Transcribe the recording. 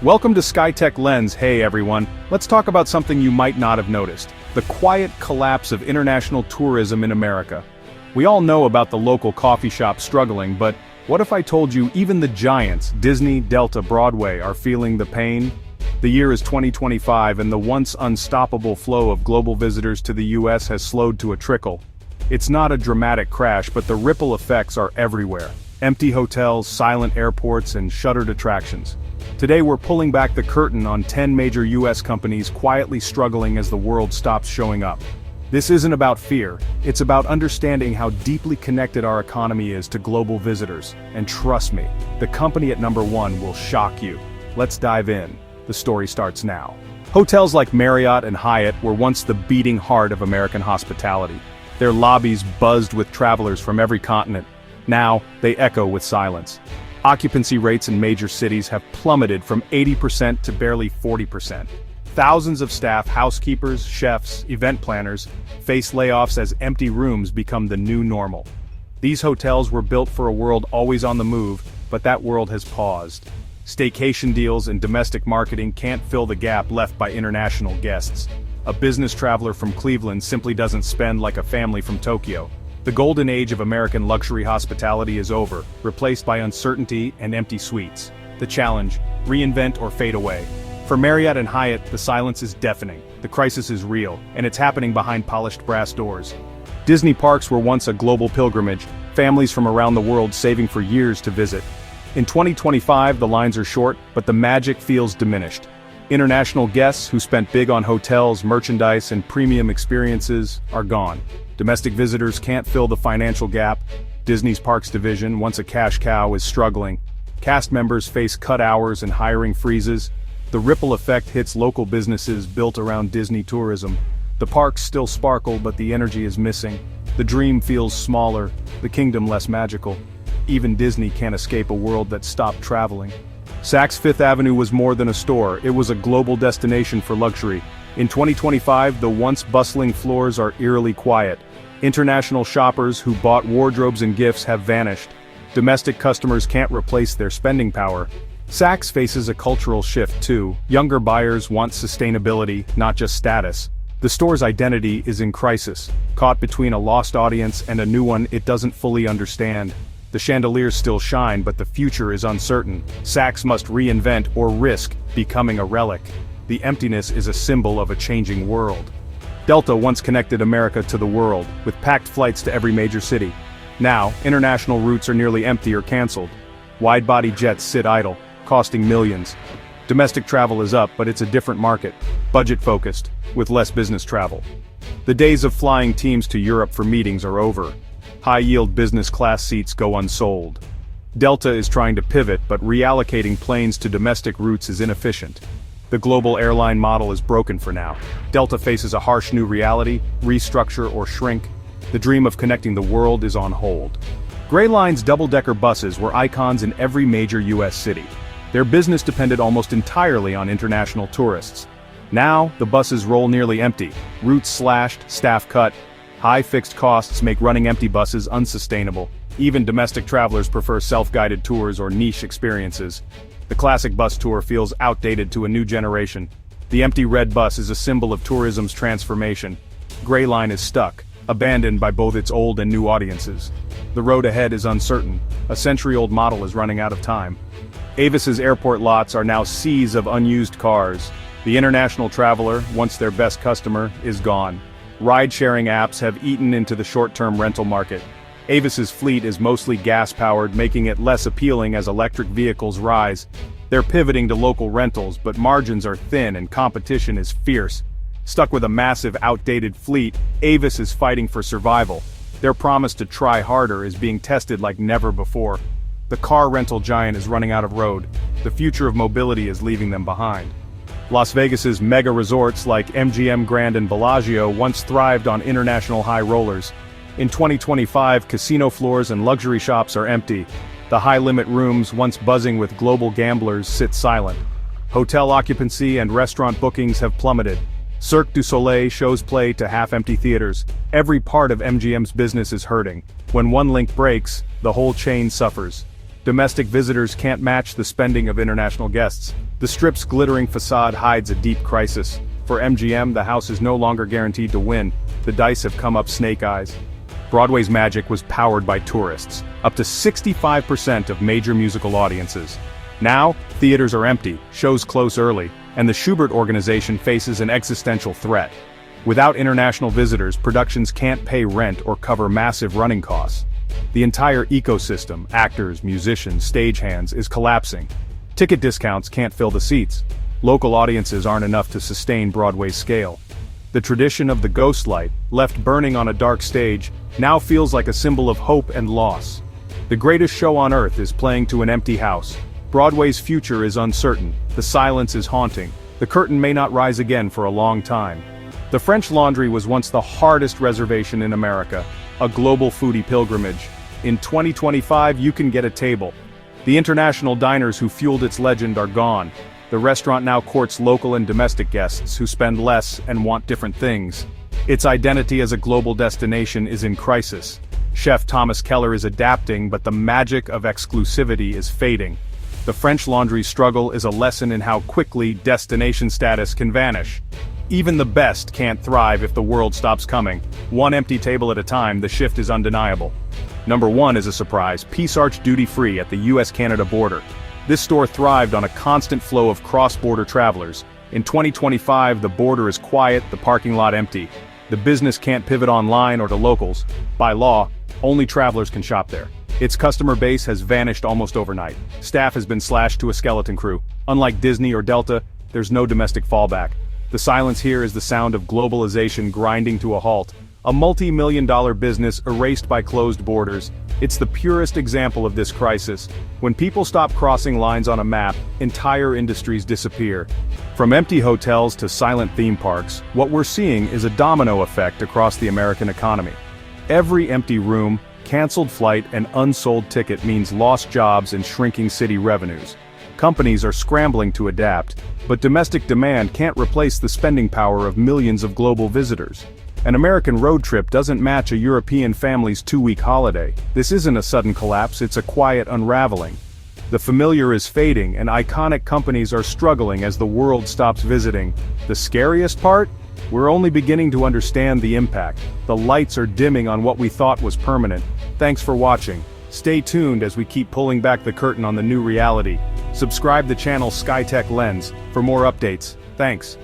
Welcome to Skytech-Lens. Hey everyone, let's talk about something you might not have noticed. The quiet collapse of international tourism in America. We all know about the local coffee shop struggling, but what if I told you even the giants, Disney, Delta, Broadway, are feeling the pain? The year is 2025 and the once unstoppable flow of global visitors to the US has slowed to a trickle. It's not a dramatic crash, but the ripple effects are everywhere. Empty hotels, silent airports, and shuttered attractions. Today we're pulling back the curtain on 10 major US companies quietly struggling as the world stops showing up. This isn't about fear, it's about understanding how deeply connected our economy is to global visitors. And trust me, the company at number one will shock you. Let's dive in. The story starts now. Hotels like Marriott and Hyatt were once the beating heart of American hospitality. Their lobbies buzzed with travelers from every continent. Now, they echo with silence. Occupancy rates in major cities have plummeted from 80% to barely 40%. Thousands of staff, housekeepers, chefs, event planners, face layoffs as empty rooms become the new normal. These hotels were built for a world always on the move, but that world has paused. Staycation deals and domestic marketing can't fill the gap left by international guests. A business traveler from Cleveland simply doesn't spend like a family from Tokyo. The golden age of American luxury hospitality is over, replaced by uncertainty and empty suites. The challenge: reinvent or fade away. For Marriott and Hyatt, the silence is deafening. The crisis is real, and it's happening behind polished brass doors. Disney parks were once a global pilgrimage, families from around the world saving for years to visit. In 2025, the lines are short, but the magic feels diminished. International guests who spent big on hotels, merchandise, and premium experiences are gone. Domestic visitors can't fill the financial gap. Disney's parks division, once a cash cow, is struggling. Cast members face cut hours and hiring freezes. The ripple effect hits local businesses built around Disney tourism. The parks still sparkle, but the energy is missing. The dream feels smaller, the kingdom less magical. Even Disney can't escape a world that stopped traveling. Saks Fifth Avenue was more than a store, it was a global destination for luxury. In 2025, the once bustling floors are eerily quiet. International shoppers who bought wardrobes and gifts have vanished. Domestic customers can't replace their spending power. Saks faces a cultural shift too. Younger buyers want sustainability, not just status. The store's identity is in crisis, caught between a lost audience and a new one it doesn't fully understand. The chandeliers still shine, but the future is uncertain. Saks must reinvent or risk becoming a relic. The emptiness is a symbol of a changing world. Delta once connected America to the world, with packed flights to every major city. Now, international routes are nearly empty or canceled. Wide-body jets sit idle, costing millions. Domestic travel is up, but it's a different market, budget-focused, with less business travel. The days of flying teams to Europe for meetings are over. High-yield business class seats go unsold. Delta is trying to pivot, but reallocating planes to domestic routes is inefficient. The global airline model is broken for now. Delta faces a harsh new reality: restructure or shrink. The dream of connecting the world is on hold. Gray Line's double-decker buses were icons in every major US city. Their business depended almost entirely on international tourists. Now, the buses roll nearly empty, routes slashed, staff cut. High fixed costs make running empty buses unsustainable. Even domestic travelers prefer self-guided tours or niche experiences. The classic bus tour feels outdated to a new generation. The empty red bus is a symbol of tourism's transformation. Gray Line is stuck, abandoned by both its old and new audiences. The road ahead is uncertain. A century-old model is running out of time. Avis's airport lots are now seas of unused cars. The international traveler, once their best customer, is gone. Ride-sharing apps have eaten into the short-term rental market. Avis's fleet is mostly gas-powered, making it less appealing as electric vehicles rise. They're pivoting to local rentals, but margins are thin and competition is fierce. Stuck with a massive, outdated fleet, Avis is fighting for survival. Their promise to try harder is being tested like never before. The car rental giant is running out of road. The future of mobility is leaving them behind. Las Vegas's mega resorts like MGM Grand and Bellagio once thrived on international high rollers. In 2025, casino floors and luxury shops are empty. The high-limit rooms, once buzzing with global gamblers, sit silent. Hotel occupancy and restaurant bookings have plummeted. Cirque du Soleil shows play to half-empty theaters. Every part of MGM's business is hurting. When one link breaks, the whole chain suffers. Domestic visitors can't match the spending of international guests. The Strip's glittering facade hides a deep crisis. For MGM, the house is no longer guaranteed to win. The dice have come up snake eyes. Broadway's magic was powered by tourists, up to 65% of major musical audiences. Now, theaters are empty, shows close early, and the Schubert organization faces an existential threat. Without international visitors, productions can't pay rent or cover massive running costs. The entire ecosystem, actors, musicians, stagehands, is collapsing. Ticket discounts can't fill the seats. Local audiences aren't enough to sustain Broadway's scale. The tradition of the ghost light, left burning on a dark stage, now feels like a symbol of hope and loss. The greatest show on earth is playing to an empty house. Broadway's future is uncertain, the silence is haunting, the curtain may not rise again for a long time. The French Laundry was once the hardest reservation in America, a global foodie pilgrimage. In 2025 you can get a table. The international diners who fueled its legend are gone. The restaurant now courts local and domestic guests who spend less and want different things. Its identity as a global destination is in crisis. Chef Thomas Keller is adapting, but the magic of exclusivity is fading. The French Laundry's struggle is a lesson in how quickly destination status can vanish. Even the best can't thrive if the world stops coming. One empty table at a time, the shift is undeniable. Number 1 is a surprise, Peace Arch duty-free at the US-Canada border. This store thrived on a constant flow of cross-border travelers. In 2025, the border is quiet, the parking lot empty. The business can't pivot online or to locals. By law, only travelers can shop there. Its customer base has vanished almost overnight. Staff has been slashed to a skeleton crew. Unlike Disney or Delta, there's no domestic fallback. The silence here is the sound of globalization grinding to a halt. A multi-million-dollar business erased by closed borders. It's the purest example of this crisis. When people stop crossing lines on a map, entire industries disappear. From empty hotels to silent theme parks, what we're seeing is a domino effect across the American economy. Every empty room, canceled flight, and unsold ticket means lost jobs and shrinking city revenues. Companies are scrambling to adapt, but domestic demand can't replace the spending power of millions of global visitors. An American road trip doesn't match a European family's 2-week holiday. This isn't a sudden collapse, it's a quiet unraveling. The familiar is fading, and iconic companies are struggling as the world stops visiting. The scariest part? We're only beginning to understand the impact. The lights are dimming on what we thought was permanent. Thanks for watching. Stay tuned as we keep pulling back the curtain on the new reality. Subscribe the channel Skytech-Lens for more updates. Thanks.